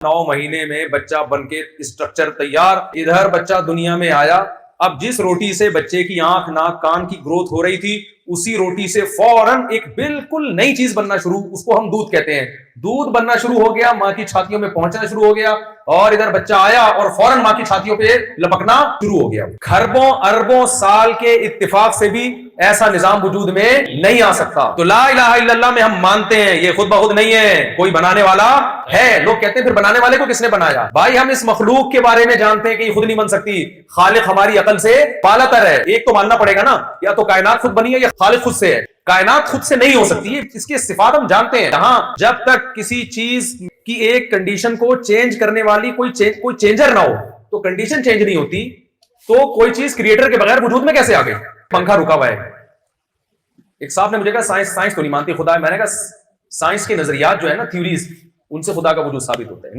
9 महीने में बच्चा बनके स्ट्रक्चर तैयार, इधर बच्चा दुनिया में आया। अब जिस रोटी से बच्चे की आंख नाक कान की ग्रोथ हो रही थी, उसी रोटी से फौरन एक बिल्कुल नई चीज बनना शुरू, उसको हम दूध कहते हैं। दूध बनना शुरू हो गया, मां की छातियों में पहुंचना शुरू हो गया, और इधर बच्चा आया और फौरन मां की छातियों पे लपकना शुरू हो गया। खरबों अरबों साल के इत्तेफाक से भी ऐसा निजाम वजूद में नहीं आ सकता। तो ला इलाहा इल्लल्लाह में हम मानते हैं ये खुद ब खुद नहीं है, कोई बनाने वाला है। लोग कहते हैं फिर बनाने वाले को किसने बनाया? भाई हम इस मखलूक के बारे में जानते हैं कि ये खुद नहीं बन सकती, खालिक हमारी अकल से पालातर है। एक तो मानना पड़ेगा ना, या तो कायनात खुद बनी है या खालिक खुद से है। कायनात खुद से नहीं हो सकती है, इसकी सिफात हम जानते हैं। जहां जब तक किसी चीज की एक कंडीशन को चेंज करने वाली कोई चेंजर ना हो, तो कंडीशन चेंज नहीं होती, तो कोई चीज क्रिएटर के बगैर वजूद में कैसे आ गई? पंखा रुका हुआ है। एक साहब ने मुझे कहा साइंस तो नहीं मानती खुदा है। मैंने कहा साइंस के नजरियात जो है ना, थ्योरीज, उनसे खुदा का वजूद साबित होता है।